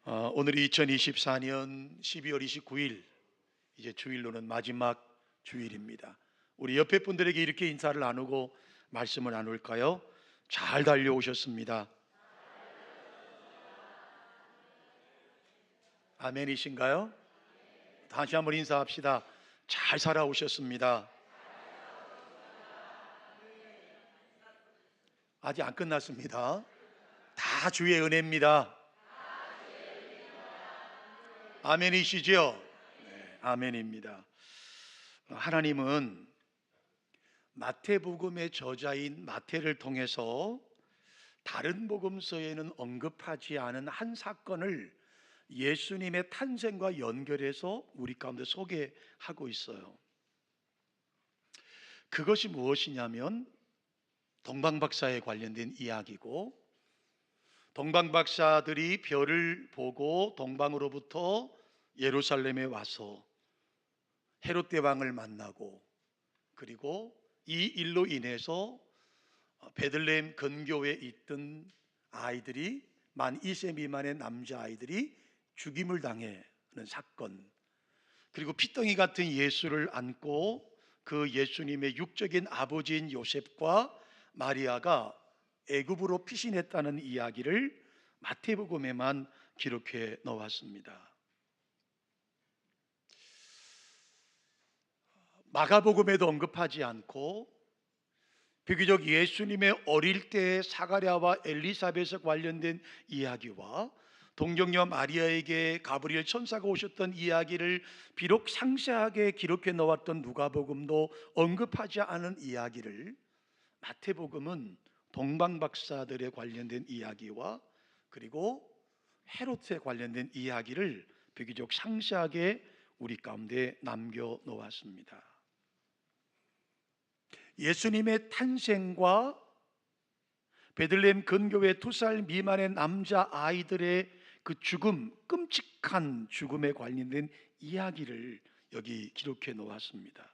오늘이 2024년 12월 29일, 이제 주일로는 마지막 주일입니다. 우리 옆에 분들에게 이렇게 인사를 나누고 말씀을 나눌까요? 잘 달려오셨습니다. 아멘이신가요? 다시 한번 인사합시다. 잘 살아오셨습니다. 아직 안 끝났습니다. 다 주의 은혜입니다. 아멘이시죠? 네, 아멘입니다. 하나님은 마태복음의 저자인 마태를 통해서 다른 복음서에는 언급하지 않은 한 사건을 예수님의 탄생과 연결해서 우리 가운데 소개하고 있어요. 그것이 무엇이냐면 동방박사에 관련된 이야기고, 동방박사들이 별을 보고 동방으로부터 예루살렘에 와서 헤롯 대왕을 만나고, 그리고 이 일로 인해서 베들레헴 근교에 있던 아이들이, 만 2세 미만의 남자아이들이 죽임을 당하는 사건, 그리고 피덩이 같은 예수를 안고 그 예수님의 육적인 아버지인 요셉과 마리아가 애굽으로 피신했다는 이야기를 마태복음에만 기록해 놓았습니다. 마가복음에도 언급하지 않고, 비교적 예수님의 어릴 때의 사가랴와 엘리사벳에 관련된 이야기와 동정녀 마리아에게 가브리엘 천사가 오셨던 이야기를 비록 상세하게 기록해 놓았던 누가복음도 언급하지 않은 이야기를 마태복음은 동방박사들에 관련된 이야기와 그리고 헤롯에 관련된 이야기를 비교적 상세하게 우리 가운데 남겨 놓았습니다. 예수님의 탄생과 베들레헴 근교의 2살 미만의 남자 아이들의 그 죽음, 끔찍한 죽음에 관련된 이야기를 여기 기록해 놓았습니다.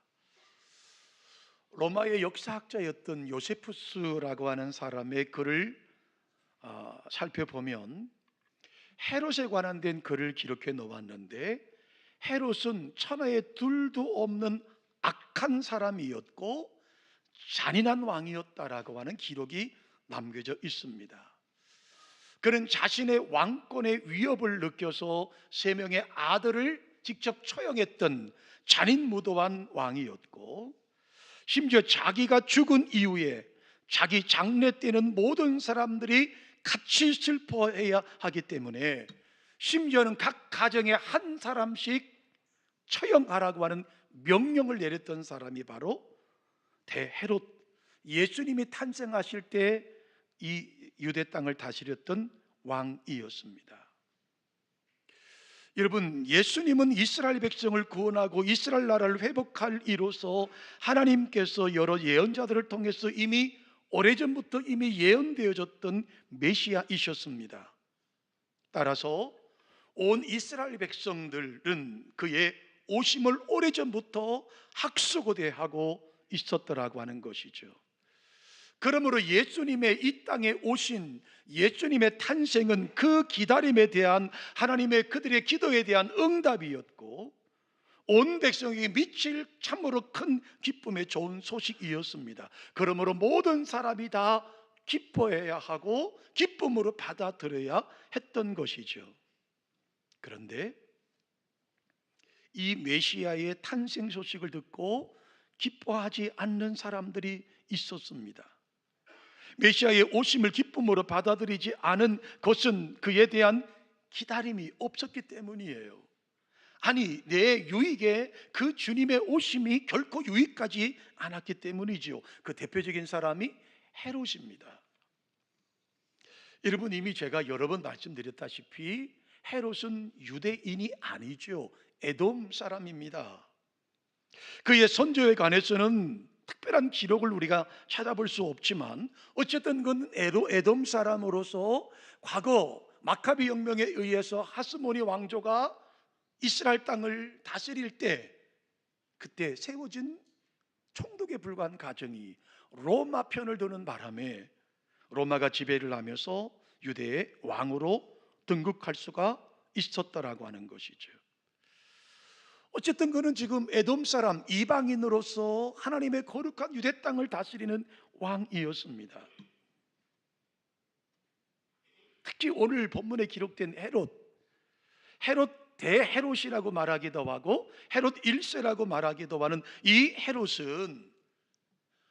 로마의 역사학자였던 요세푸스라고 하는 사람의 글을 살펴보면 헤롯에 관한 글을 기록해 놓았는데, 헤롯은 천하에 둘도 없는 악한 사람이었고 잔인한 왕이었다라고 하는 기록이 남겨져 있습니다. 그는 자신의 왕권의 위협을 느껴서 3명의 아들을 직접 처형했던 잔인무도한 왕이었고, 심지어 자기가 죽은 이후에 자기 장례 때는 모든 사람들이 같이 슬퍼해야 하기 때문에 심지어는 각 가정에 한 사람씩 처형하라고 하는 명령을 내렸던 사람이 바로 대헤롯, 예수님이 탄생하실 때 이 유대 땅을 다스렸던 왕이었습니다. 여러분, 예수님은 이스라엘 백성을 구원하고 이스라엘 나라를 회복할 이로써 하나님께서 여러 예언자들을 통해서 이미 오래전부터 이미 예언되어졌던 메시아이셨습니다. 따라서 온 이스라엘 백성들은 그의 오심을 오래전부터 학수고대하고 있었더라고 하는 것이죠. 그러므로 예수님의 이 땅에 오신 예수님의 탄생은 그 기다림에 대한 하나님의 그들의 기도에 대한 응답이었고, 온 백성에게 미칠 참으로 큰 기쁨의 좋은 소식이었습니다. 그러므로 모든 사람이 다 기뻐해야 하고 기쁨으로 받아들여야 했던 것이죠. 그런데 이 메시아의 탄생 소식을 듣고 기뻐하지 않는 사람들이 있었습니다. 메시아의 오심을 기쁨으로 받아들이지 않은 것은 그에 대한 기다림이 없었기 때문이에요. 아니, 내 유익에 그 주님의 오심이 결코 유익하지 않았기 때문이지요. 그 대표적인 사람이 헤롯입니다. 여러분, 이미 제가 여러 번 말씀드렸다시피 헤롯은 유대인이 아니죠. 에돔 사람입니다. 그의 선조에 관해서는 특별한 기록을 우리가 찾아볼 수 없지만, 어쨌든 그는 에돔 사람으로서 과거 마카비 혁명에 의해서 하스모니 왕조가 이스라엘 땅을 다스릴 때 그때 세워진 총독에 불과한 가정이 로마 편을 드는 바람에 로마가 지배를 하면서 유대의 왕으로 등극할 수가 있었다라고 하는 것이죠. 어쨌든 그는 지금 에돔 사람 이방인으로서 하나님의 거룩한 유대 땅을 다스리는 왕이었습니다. 특히 오늘 본문에 기록된 헤롯 대헤롯이라고 말하기도 하고 헤롯 1세라고 말하기도 하는 이 헤롯은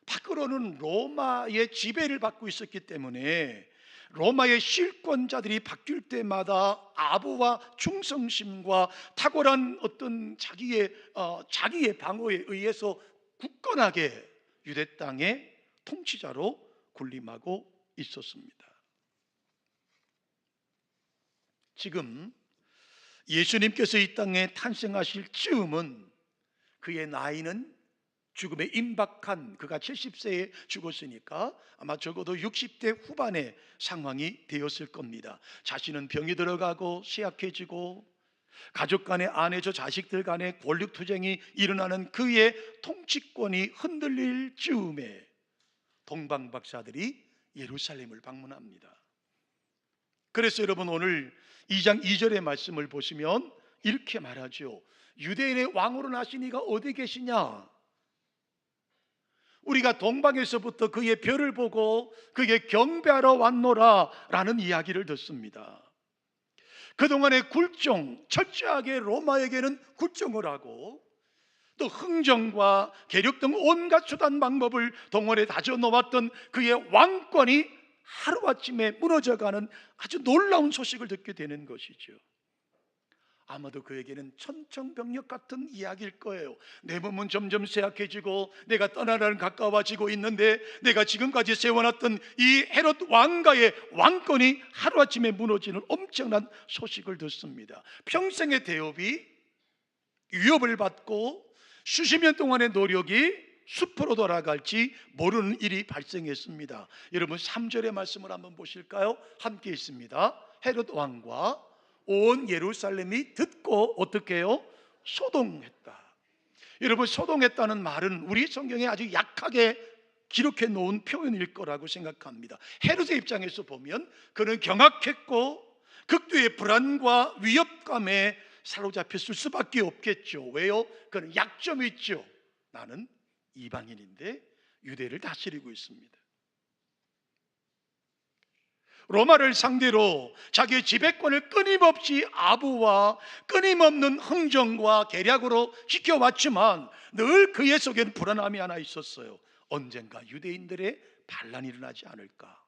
밖으로는 로마의 지배를 받고 있었기 때문에 로마의 실권자들이 바뀔 때마다 아부와 충성심과 탁월한 어떤 자기의 방어에 의해서 굳건하게 유대 땅의 통치자로 군림하고 있었습니다. 지금 예수님께서 이 땅에 탄생하실 즈음은 그의 나이는 죽음에 임박한, 그가 70세에 죽었으니까 아마 적어도 60대 후반의 상황이 되었을 겁니다. 자신은 병이 들어가고 쇠약해지고 가족 간의 아내저 자식들 간의 권력투쟁이 일어나는 그의 통치권이 흔들릴 즈음에 동방박사들이 예루살렘을 방문합니다. 그래서 여러분 오늘 2장 2절의 말씀을 보시면 이렇게 말하죠. 유대인의 왕으로 나신 이가 어디 계시냐? 우리가 동방에서부터 그의 별을 보고 그에게 경배하러 왔노라 라는 이야기를 듣습니다. 그동안의 굴종, 철저하게 로마에게는 굴종을 하고 또 흥정과 계력 등 온갖 수단 방법을 동원해 다져놓았던 그의 왕권이 하루아침에 무너져가는 아주 놀라운 소식을 듣게 되는 것이죠. 아마도 그에게는 천청병력 같은 이야기일 거예요. 내 몸은 점점 쇠약해지고 내가 떠나라는 가까워지고 있는데 내가 지금까지 세워놨던 이 헤롯 왕가의 왕권이 하루아침에 무너지는 엄청난 소식을 듣습니다. 평생의 대업이 위협을 받고 수십 년 동안의 노력이 수포로 돌아갈지 모르는 일이 발생했습니다. 여러분 3절의 말씀을 한번 보실까요? 함께 있습니다. 헤롯 왕과 온 예루살렘이 듣고 어떻게 해요? 소동했다. 여러분 소동했다는 말은 우리 성경에 아주 약하게 기록해 놓은 표현일 거라고 생각합니다. 헤롯의 입장에서 보면 그는 경악했고 극도의 불안과 위협감에 사로잡혔을 수밖에 없겠죠. 왜요? 그는 약점이 있죠. 나는 이방인인데 유대를 다스리고 있습니다. 로마를 상대로 자기의 지배권을 끊임없이 아부와 끊임없는 흥정과 계략으로 지켜왔지만 늘 그의 속에는 불안함이 하나 있었어요. 언젠가 유대인들의 반란이 일어나지 않을까?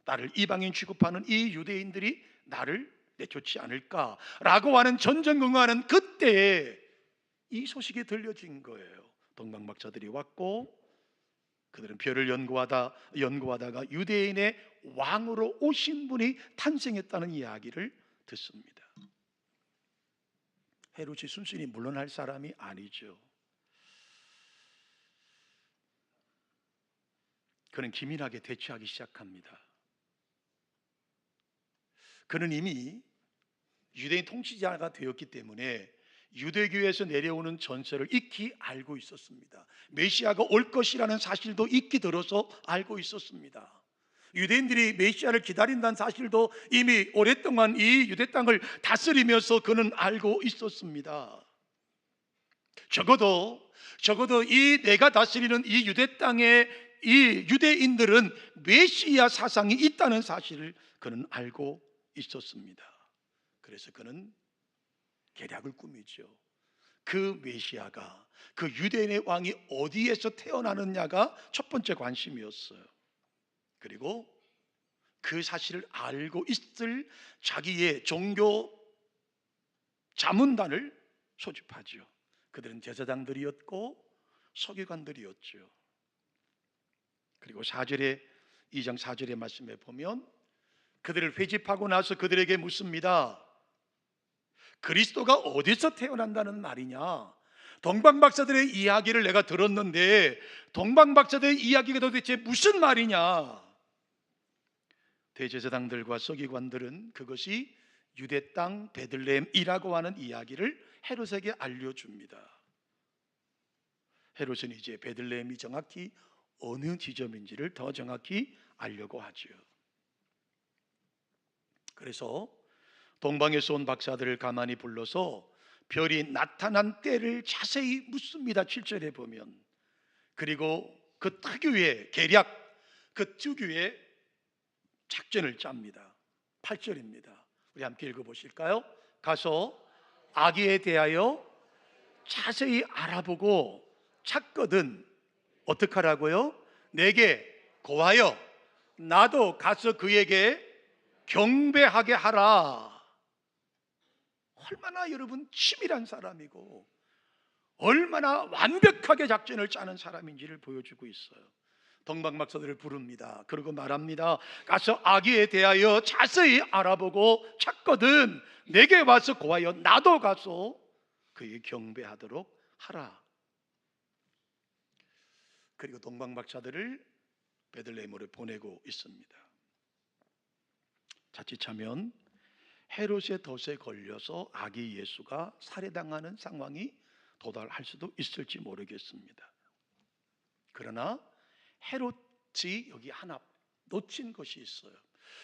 나를 이방인 취급하는 이 유대인들이 나를 내쫓지 않을까라고 하는 전전긍긍하는 그때에 이 소식이 들려진 거예요. 동방박사들이 왔고 그들은 별을 연구하다가 유대인의 왕으로 오신 분이 탄생했다는 이야기를 듣습니다. 헤롯이 순순히 물러날 사람이 아니죠. 그는 기민하게 대처하기 시작합니다. 그는 이미 유대인 통치자가 되었기 때문에 유대교에서 내려오는 전설을 익히 알고 있었습니다. 메시아가 올 것이라는 사실도 익히 들어서 알고 있었습니다. 유대인들이 메시아를 기다린다는 사실도 이미 오랫동안 이 유대 땅을 다스리면서 그는 알고 있었습니다. 적어도 이 내가 다스리는 이 유대 땅에 이 유대인들은 메시아 사상이 있다는 사실을 그는 알고 있었습니다. 그래서 그는 계략을 꾸미죠. 그 메시아가, 그 유대인의 왕이 어디에서 태어나느냐가 첫 번째 관심이었어요. 그리고 그 사실을 알고 있을 자기의 종교 자문단을 소집하죠. 그들은 제사장들이었고 서기관들이었죠. 그리고 2장 4절의 말씀에 보면 그들을 회집하고 나서 그들에게 묻습니다. 그리스도가 어디서 태어난다는 말이냐? 동방박사들의 이야기를 내가 들었는데 동방박사들의 이야기가 도대체 무슨 말이냐? 대제사장들과 서기관들은 그것이 유대 땅 베들레헴이라고 하는 이야기를 헤롯에게 알려줍니다. 헤롯은 이제 베들레헴이 정확히 어느 지점인지를 더 정확히 알려고 하죠. 그래서 동방에서 온 박사들을 가만히 불러서 별이 나타난 때를 자세히 묻습니다. 7절에 보면. 그리고 그 특유의 계략, 그 특유의 작전을 짭니다. 8절입니다. 우리 함께 읽어보실까요? 가서 아기에 대하여 자세히 알아보고 찾거든 어떻게 하라고요? 내게 고하여 나도 가서 그에게 경배하게 하라. 얼마나 여러분 치밀한 사람이고 얼마나 완벽하게 작전을 짜는 사람인지를 보여주고 있어요. 동방박사들을 부릅니다. 그리고 말합니다. 가서 아기에 대하여 자세히 알아보고 찾거든 내게 와서 고하여 나도 가서 그에게 경배하도록 하라. 그리고 동방박사들을 베들레헴으로 보내고 있습니다. 자칫하면 헤롯의 덫에 걸려서 아기 예수가 살해당하는 상황이 도달할 수도 있을지 모르겠습니다. 그러나 헤롯이 여기 하나 놓친 것이 있어요.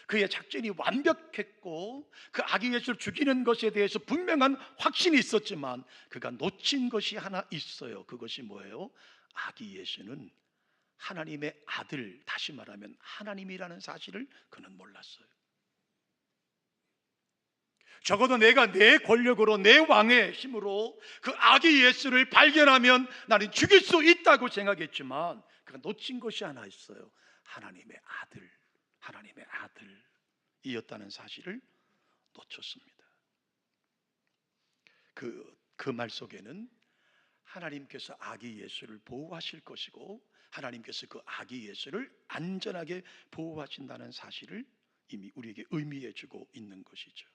그의 작전이 완벽했고 그 아기 예수를 죽이는 것에 대해서 분명한 확신이 있었지만 그가 놓친 것이 하나 있어요. 그것이 뭐예요? 아기 예수는 하나님의 아들, 다시 말하면 하나님이라는 사실을 그는 몰랐어요. 적어도 내가 내 권력으로 내 왕의 힘으로 그 아기 예수를 발견하면 나는 죽일 수 있다고 생각했지만 그가 놓친 것이 하나 있어요. 하나님의 아들이었다는 사실을 놓쳤습니다. 그 말 속에는 하나님께서 아기 예수를 보호하실 것이고 하나님께서 그 아기 예수를 안전하게 보호하신다는 사실을 이미 우리에게 의미해 주고 있는 것이죠.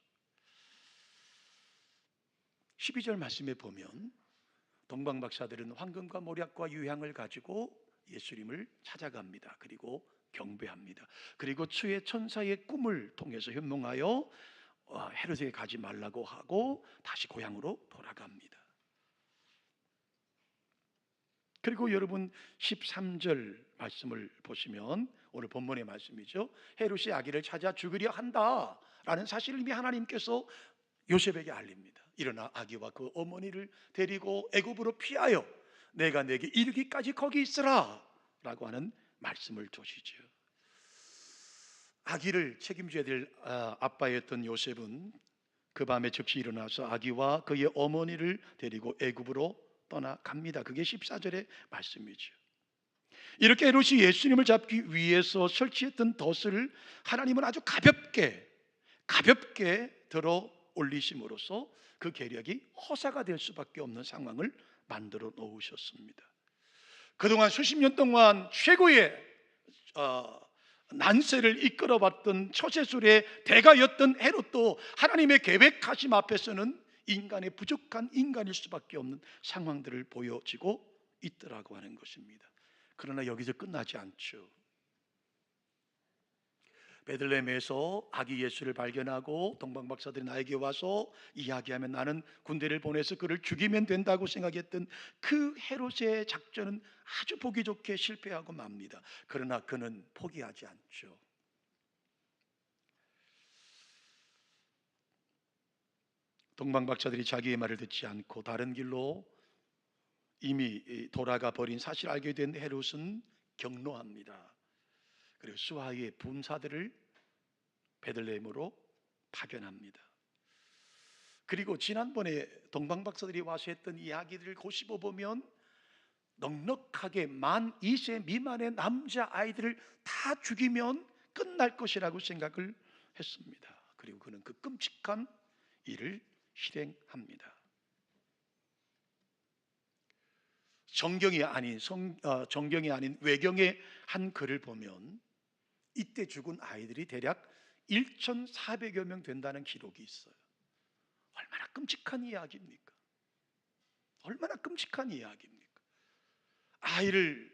12절 말씀에 보면 동방박사들은 황금과 모략과 유향을 가지고 예수님을 찾아갑니다. 그리고 경배합니다. 그리고 주의 천사의 꿈을 통해서 현몽하여 헤롯에게 가지 말라고 하고 다시 고향으로 돌아갑니다. 그리고 여러분 13절 말씀을 보시면 오늘 본문의 말씀이죠. 헤롯이 아기를 찾아 죽이려 한다라는 사실을 이미 하나님께서 요셉에게 알립니다. 일어나 아기와 그 어머니를 데리고 애굽으로 피하여 내가 내게 이르기까지 거기 있으라 라고 하는 말씀을 주시죠. 아기를 책임져야 될 아빠였던 요셉은 그 밤에 즉시 일어나서 아기와 그의 어머니를 데리고 애굽으로 떠나갑니다. 그게 14절의 말씀이죠. 이렇게 헤롯이 예수님을 잡기 위해서 설치했던 덫을 하나님은 아주 가볍게 들어 올리심으로써 그 계략이 허사가 될 수밖에 없는 상황을 만들어 놓으셨습니다. 그동안 수십 년 동안 최고의 난세를 이끌어봤던 처세술의 대가였던 헤롯도 하나님의 계획하심 앞에서는 인간의 부족한 인간일 수밖에 없는 상황들을 보여지고 있더라고 하는 것입니다. 그러나 여기서 끝나지 않죠. 베들레헴에서 아기 예수를 발견하고 동방박사들이 나에게 와서 이야기하면 나는 군대를 보내서 그를 죽이면 된다고 생각했던 그 헤롯의 작전은 아주 보기 좋게 실패하고 맙니다. 그러나 그는 포기하지 않죠. 동방박사들이 자기의 말을 듣지 않고 다른 길로 이미 돌아가 버린 사실을 알게 된 헤롯은 경로합니다. 그리고 수하의 분사들을 베들레헴으로 파견합니다. 그리고 지난번에 동방박사들이 와서 했던 이야기들을 고집어 보면 넉넉하게 만 2세 미만의 남자아이들을 다 죽이면 끝날 것이라고 생각을 했습니다. 그리고 그는 그 끔찍한 일을 실행합니다. 정경이 아닌 외경의 한 글을 보면 이때 죽은 아이들이 대략 1,400여 명 된다는 기록이 있어요. 얼마나 끔찍한 이야기입니까? 얼마나 끔찍한 이야기입니까? 아이를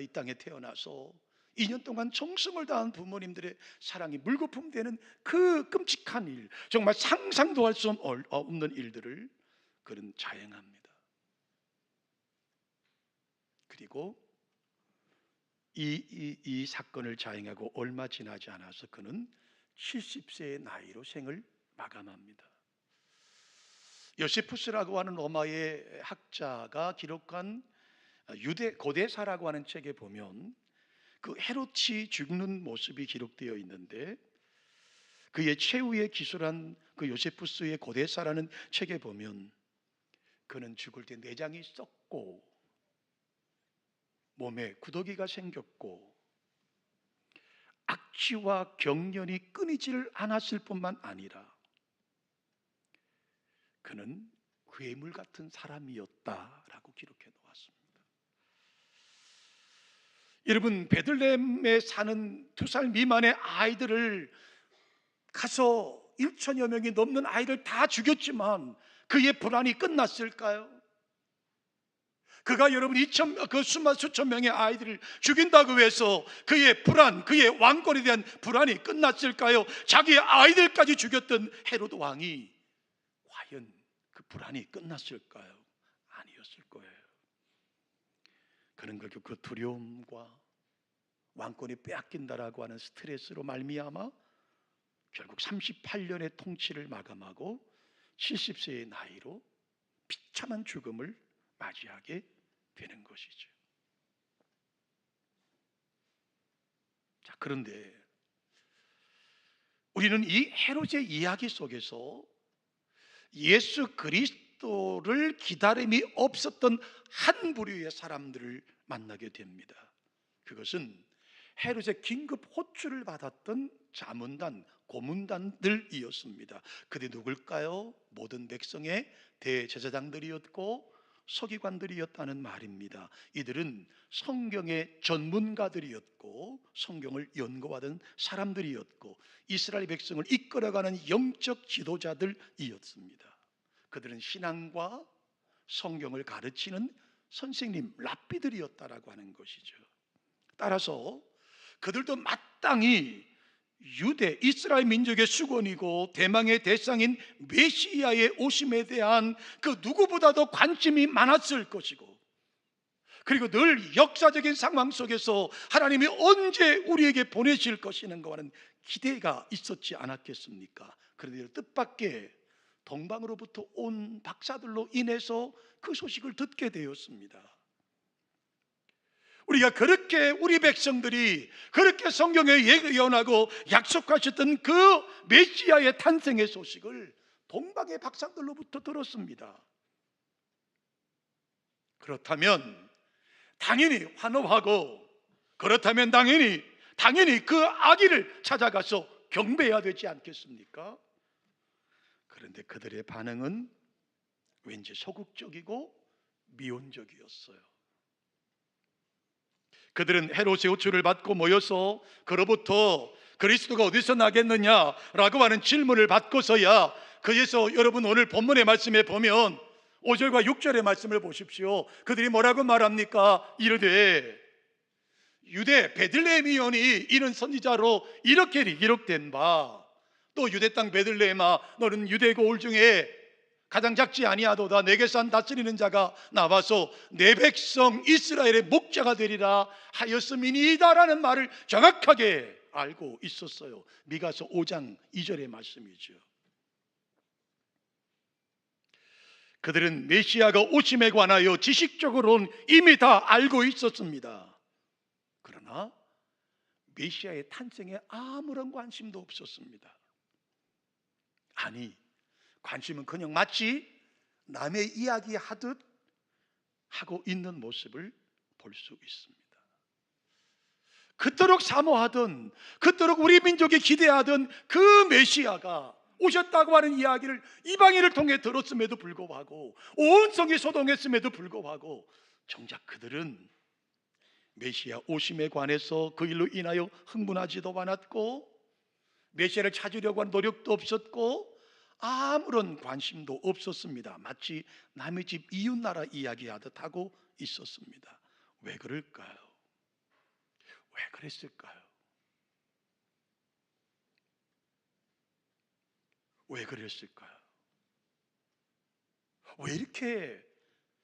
이 땅에 태어나서 2년 동안 정성을 다한 부모님들의 사랑이 물거품되는 그 끔찍한 일, 정말 상상도 할 수 없는 일들을 그는 자행합니다. 그리고 이 사건을 자행하고 얼마 지나지 않아서 그는 70세의 나이로 생을 마감합니다. 요세푸스라고 하는 로마의 학자가 기록한 유대 고대사라고 하는 책에 보면 그 헤롯이 죽는 모습이 기록되어 있는데, 그의 최후의 기술한 그 요세푸스의 고대사라는 책에 보면 그는 죽을 때 내장이 썩고 몸에 구더기가 생겼고 악취와 경련이 끊이질 않았을 뿐만 아니라 그는 괴물 같은 사람이었다라고 기록해 놓았습니다. 여러분, 베들레헴에 사는 2살 미만의 아이들을 가서 1천여 명이 넘는 아이들 다 죽였지만 그의 불안이 끝났을까요? 그가 여러분 그 수천 명의 아이들을 죽인다고 해서 그의 불안, 그의 왕권에 대한 불안이 끝났을까요? 자기의 아이들까지 죽였던 헤로드 왕이 과연 그 불안이 끝났을까요? 아니었을 거예요. 그는 결국 그 두려움과 왕권이 빼앗긴다라고 하는 스트레스로 말미암아 결국 38년의 통치를 마감하고 70세의 나이로 비참한 죽음을 맞이하게 되는 것이죠. 자, 그런데 우리는 이 헤롯의 이야기 속에서 예수 그리스도를 기다림이 없었던 한 부류의 사람들을 만나게 됩니다. 그것은 헤롯의 긴급 호출을 받았던 자문단, 고문단들이었습니다. 그들이 누굴까요? 모든 백성의 대제사장들이었고 서기관들이었다는 말입니다. 이들은 성경의 전문가들이었고 성경을 연구하던 사람들이었고 이스라엘 백성을 이끌어가는 영적 지도자들이었습니다. 그들은 신앙과 성경을 가르치는 선생님, 랍비들이었다라고 하는 것이죠. 따라서 그들도 마땅히 유대, 이스라엘 민족의 수건이고 대망의 대상인 메시아의 오심에 대한 그 누구보다도 관심이 많았을 것이고, 그리고 늘 역사적인 상황 속에서 하나님이 언제 우리에게 보내실 것이는가라는 기대가 있었지 않았겠습니까? 그런데 뜻밖의 동방으로부터 온 박사들로 인해서 그 소식을 듣게 되었습니다. 우리가 그렇게, 우리 백성들이 그렇게 성경에 예언하고 약속하셨던 그 메시아의 탄생의 소식을 동방의 박사들로부터 들었습니다. 그렇다면 당연히 환호하고, 그렇다면 당연히 그 아기를 찾아가서 경배해야 되지 않겠습니까? 그런데 그들의 반응은 왠지 소극적이고 미온적이었어요. 그들은 헤롯의 호출을 받고 모여서 그로부터 그리스도가 어디서 나겠느냐라고 하는 질문을 받고서야, 그래서 여러분 오늘 본문의 말씀에 보면 5절과 6절의 말씀을 보십시오. 그들이 뭐라고 말합니까? 이르되 유대 베들레헴이오니 이는 선지자로 이렇게 기록된 바, 또 유대 땅 베들레헴아 너는 유대 고을 중에 가장 작지 아니하도다. 내게서 한 다스리는 자가 나와서 내 백성 이스라엘의 목자가 되리라 하였음이니이다라는 말을 정확하게 알고 있었어요. 미가서 5장 2절의 말씀이죠. 그들은 메시아가 오심에 관하여 지식적으로는 이미 다 알고 있었습니다. 그러나 메시아의 탄생에 아무런 관심도 없었습니다. 아니, 관심은 그냥 마치 남의 이야기 하듯 하고 있는 모습을 볼 수 있습니다. 그토록 사모하던, 그토록 우리 민족이 기대하던 그 메시아가 오셨다고 하는 이야기를 이방인을 통해 들었음에도 불구하고, 온 성이 소동했음에도 불구하고 정작 그들은 메시아 오심에 관해서 그 일로 인하여 흥분하지도 않았고 메시아를 찾으려고 한 노력도 없었고 아무런 관심도 없었습니다. 마치 남의 집 이웃나라 이야기하듯 하고 있었습니다. 왜 그럴까요? 왜 그랬을까요? 왜 그랬을까요? 왜 이렇게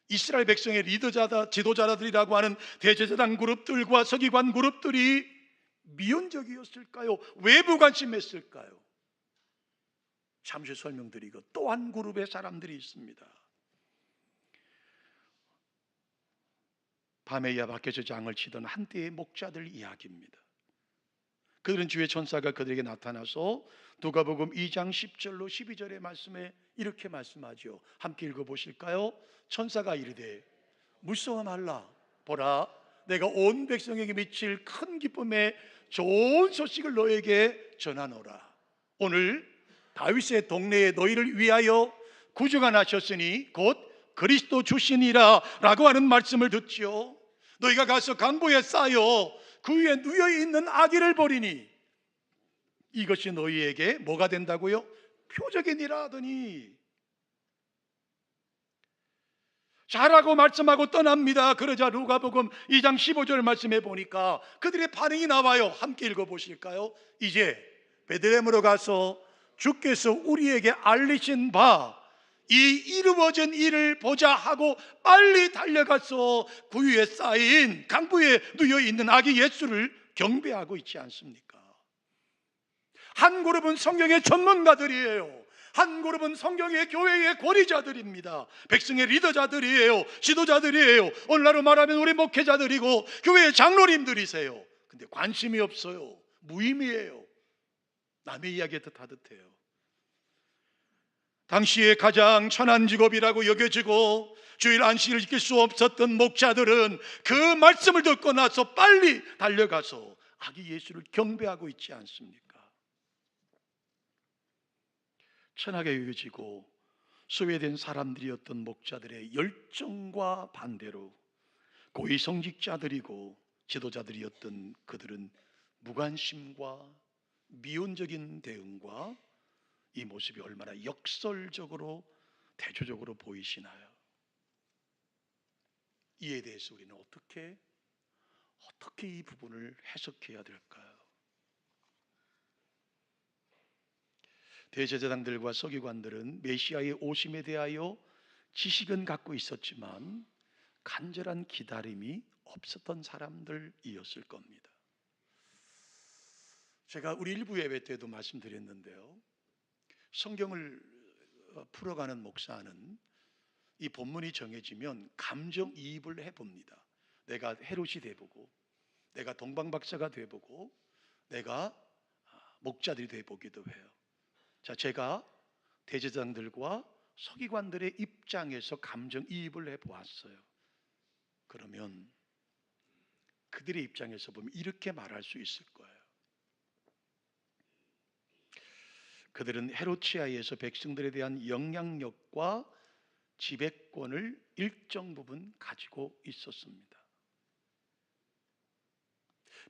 이스라엘 백성의 지도자들이라고 하는 대제사장 그룹들과 서기관 그룹들이 미온적이었을까요? 왜 무관심했을까요? 잠시 설명드리고, 또 한 그룹의 사람들이 있습니다. 밤에야 밖에서 장을 치던 한때의 목자들 이야기입니다. 그들은 주의 천사가 그들에게 나타나서 누가복음 2장 10절로 12절의 말씀에 이렇게 말씀하죠. 함께 읽어보실까요? 천사가 이르되 무서워 말라. 보라, 내가 온 백성에게 미칠 큰 기쁨의 좋은 소식을 너에게 전하노라. 오늘 다윗의 동네에 너희를 위하여 구주가 나셨으니 곧 그리스도 주시니라 라고 하는 말씀을 듣지요. 너희가 가서 강보에 쌓여 그 위에 누여있는 아기를 보리니 이것이 너희에게 뭐가 된다고요? 표적이니라 하더니, 자라고 말씀하고 떠납니다. 그러자 누가복음 2장 15절 말씀해 보니까 그들의 반응이 나와요. 함께 읽어보실까요? 이제 베들레헴으로 가서 주께서 우리에게 알리신 바 이 이루어진 일을 보자 하고 빨리 달려가서 그 위에 쌓인 강부에 누여있는 아기 예수를 경배하고 있지 않습니까? 한 그룹은 성경의 전문가들이에요. 한 그룹은 성경의 교회의 권위자들입니다. 백성의 리더자들이에요. 지도자들이에요. 오늘날로 말하면 우리 목회자들이고 교회의 장로님들이세요. 근데 관심이 없어요. 무의미해요. 남의 이야기에 뜻하듯해요. 당시에 가장 천한 직업이라고 여겨지고 주일 안식을 지킬 수 없었던 목자들은 그 말씀을 듣고 나서 빨리 달려가서 아기 예수를 경배하고 있지 않습니까? 천하게 여겨지고 소외된 사람들이었던 목자들의 열정과 반대로 고위성직자들이고 지도자들이었던 그들은 무관심과 미온적인 대응과 이 모습이 얼마나 역설적으로 대조적으로 보이시나요? 이에 대해서 우리는 어떻게 이 부분을 해석해야 될까요? 대제사장들과 서기관들은 메시아의 오심에 대하여 지식은 갖고 있었지만 간절한 기다림이 없었던 사람들이었을 겁니다. 제가 우리 일부 예배 때도 말씀드렸는데요, 성경을 풀어가는 목사는 이 본문이 정해지면 감정이입을 해봅니다. 내가 헤롯이 돼보고, 내가 동방박사가 돼보고, 내가 목자들이 돼보기도 해요. 자, 제가 대제사장들과 서기관들의 입장에서 감정이입을 해보았어요. 그러면 그들의 입장에서 보면 이렇게 말할 수 있을 거예요. 그들은 헤롯치아에서 백성들에 대한 영향력과 지배권을 일정 부분 가지고 있었습니다.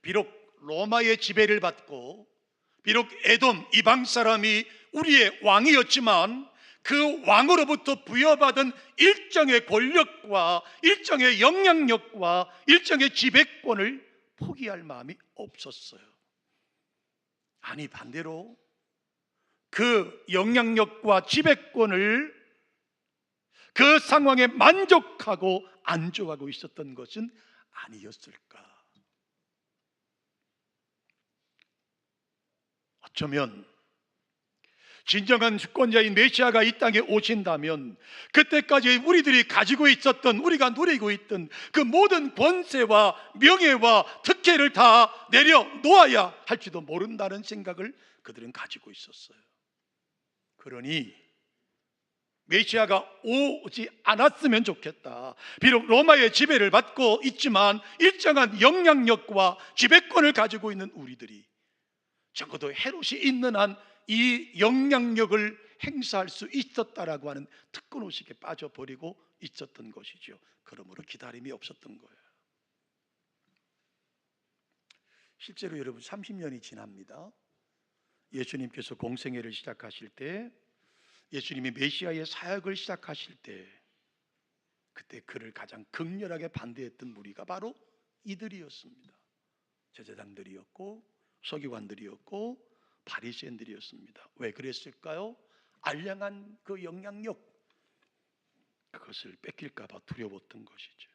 비록 로마의 지배를 받고 비록 에돔 이방 사람이 우리의 왕이었지만 그 왕으로부터 부여받은 일정의 권력과 일정의 영향력과 일정의 지배권을 포기할 마음이 없었어요. 아니, 반대로 그 영향력과 지배권을 그 상황에 만족하고 안주하고 있었던 것은 아니었을까? 어쩌면 진정한 주권자인 메시아가 이 땅에 오신다면 그때까지 우리들이 가지고 있었던, 우리가 누리고 있던 그 모든 권세와 명예와 특혜를 다 내려놓아야 할지도 모른다는 생각을 그들은 가지고 있었어요. 그러니 메시아가 오지 않았으면 좋겠다. 비록 로마의 지배를 받고 있지만 일정한 영향력과 지배권을 가지고 있는 우리들이 적어도 헤롯이 있는 한 이 영향력을 행사할 수 있었다라고 하는 특권의식에 빠져버리고 있었던 것이죠. 그러므로 기다림이 없었던 거예요. 실제로 여러분 30년이 지납니다. 예수님께서 공생애를 시작하실 때, 예수님이 메시아의 사역을 시작하실 때, 그때 그를 가장 극렬하게 반대했던 무리가 바로 이들이었습니다. 제사장들이었고 서기관들이었고 바리새인들이었습니다. 왜 그랬을까요? 알량한 그 영향력, 그것을 뺏길까 봐 두려웠던 것이죠.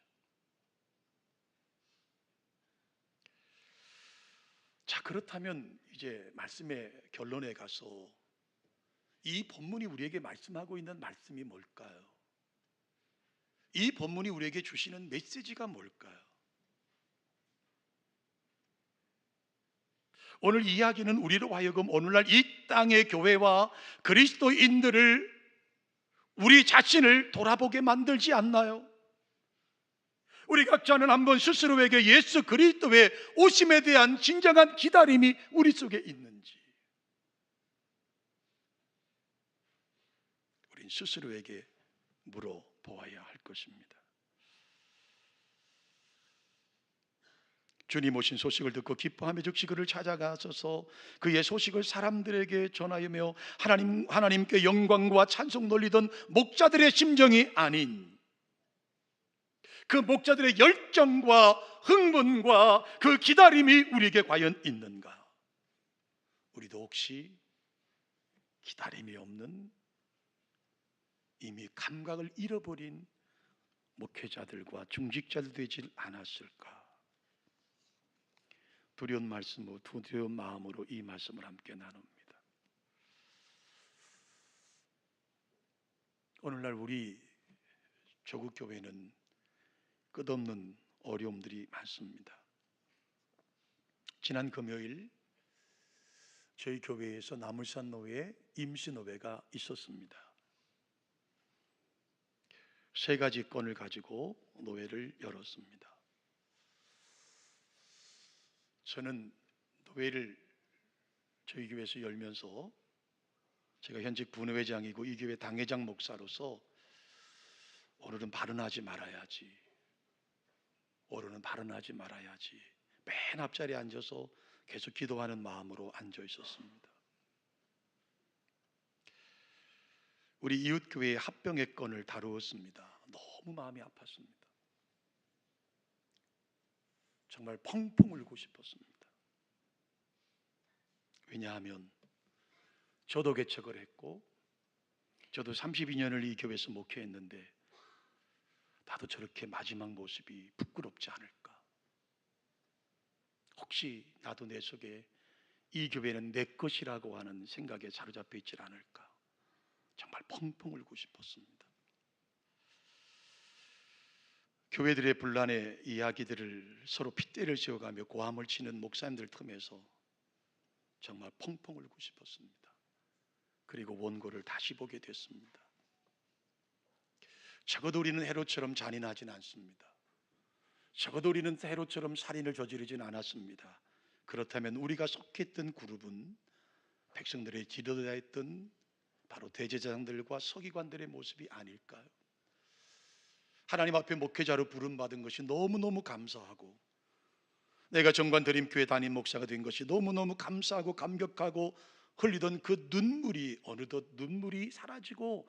자, 그렇다면 이제 말씀의 결론에 가서 이 본문이 우리에게 말씀하고 있는 말씀이 뭘까요? 이 본문이 우리에게 주시는 메시지가 뭘까요? 오늘 이야기는 우리로 하여금 오늘날 이 땅의 교회와 그리스도인들을 우리 자신을 돌아보게 만들지 않나요? 우리 각자는 한번 스스로에게 예수 그리스도의 오심에 대한 진정한 기다림이 우리 속에 있는지 우린 스스로에게 물어보아야 할 것입니다. 주님 오신 소식을 듣고 기뻐하며 즉시 그를 찾아가셔서 그의 소식을 사람들에게 전하여며 하나님께 영광과 찬송 돌리던 목자들의 심정이 아닌 그 목자들의 열정과 흥분과 그 기다림이 우리에게 과연 있는가? 우리도 혹시 기다림이 없는 이미 감각을 잃어버린 목회자들과 중직자들 되질 않았을까? 두려운 마음으로 이 말씀을 함께 나눕니다. 오늘날 우리 조국교회는 끝없는 어려움들이 많습니다. 지난 금요일 저희 교회에서 나물산노회 임시노회가 있었습니다. 3가지 건을 가지고 노회를 열었습니다. 저는 노회를 저희 교회에서 열면서 제가 현직 부회장이고 이 교회 당회장 목사로서 오늘은 발언하지 말아야지, 오늘은 발언하지 말아야지 맨 앞자리에 앉아서 계속 기도하는 마음으로 앉아 있었습니다. 우리 이웃교회의 합병의 건을 다루었습니다. 너무 마음이 아팠습니다. 정말 펑펑 울고 싶었습니다. 왜냐하면 저도 개척을 했고 저도 32년을 이 교회에서 목회했는데 나도 저렇게 마지막 모습이 부끄럽지 않을까? 혹시 나도 내 속에 이 교회는 내 것이라고 하는 생각에 사로잡혀 있질 않을까? 정말 펑펑 울고 싶었습니다. 교회들의 분란의 이야기들을 서로 핏대를 지어가며 고함을 치는 목사님들 틈에서 정말 펑펑 울고 싶었습니다. 그리고 원고를 다시 보게 됐습니다. 적어도 우리는 헤롯처럼 잔인하진 않습니다. 적어도 우리는 헤롯처럼 살인을 저지르진 않았습니다. 그렇다면 우리가 속했던 그룹은 백성들의 지도자였던 바로 대제사장들과 서기관들의 모습이 아닐까요? 하나님 앞에 목회자로 부름받은 것이 너무너무 감사하고 내가 정관드림교회 담임 목사가 된 것이 너무너무 감사하고 감격하고 흘리던 그 눈물이 어느덧 눈물이 사라지고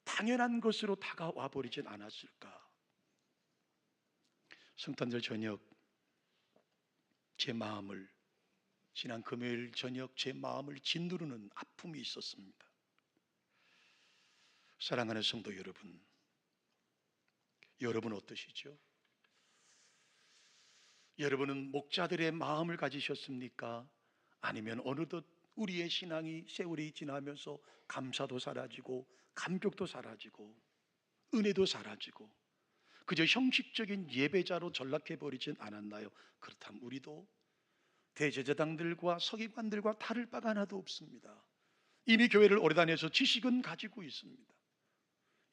당연한 것으로 다가와 버리진 않았을까? 성탄절 저녁 제 마음을 지난 금요일 저녁 제 마음을 짓누르는 아픔이 있었습니다. 사랑하는 성도 여러분, 여러분 어떠시죠? 여러분은 목자들의 마음을 가지셨습니까? 아니면 어느덧 우리의 신앙이 세월이 지나면서 감사도 사라지고 감격도 사라지고 은혜도 사라지고 그저 형식적인 예배자로 전락해버리진 않았나요? 그렇다면 우리도 대제사장들과 서기관들과 다를 바가 하나도 없습니다. 이미 교회를 오래 다녀서 지식은 가지고 있습니다.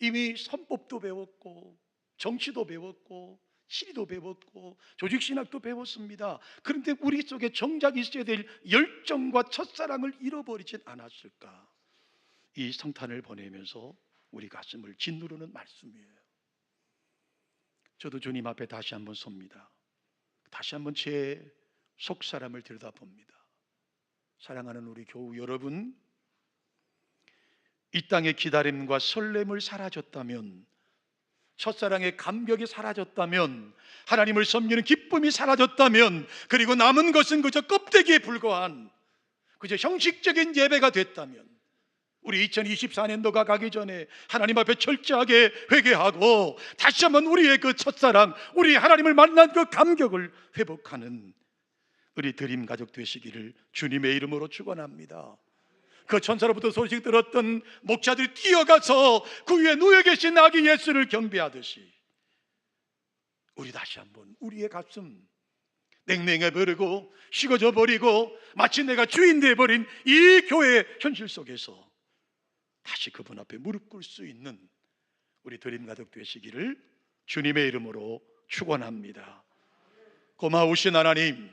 이미 선법도 배웠고 정치도 배웠고 시리도 배웠고 조직신학도 배웠습니다. 그런데 우리 속에 정작 있어야 될 열정과 첫사랑을 잃어버리진 않았을까? 이 성탄을 보내면서 우리 가슴을 짓누르는 말씀이에요. 저도 주님 앞에 다시 한번 섭니다. 다시 한번 제 속사람을 들여다봅니다. 사랑하는 우리 교우 여러분, 이 땅의 기다림과 설렘을 사라졌다면, 첫사랑의 감격이 사라졌다면, 하나님을 섬기는 기쁨이 사라졌다면, 그리고 남은 것은 그저 껍데기에 불과한 그저 형식적인 예배가 됐다면, 우리 2024년도가 가기 전에 하나님 앞에 철저하게 회개하고 다시 한번 우리의 그 첫사랑, 우리 하나님을 만난 그 감격을 회복하는 우리 드림 가족 되시기를 주님의 이름으로 축원합니다. 그 천사로부터 소식 들었던 목자들이 뛰어가서 그 위에 누워 계신 아기 예수를 경배하듯이 우리 다시 한번 우리의 가슴 냉랭해 버리고 식어져 버리고 마치 내가 주인 되어버린 이 교회의 현실 속에서 다시 그분 앞에 무릎 꿇을 수 있는 우리 드림 가족 되시기를 주님의 이름으로 축원합니다. 고마우신 하나님,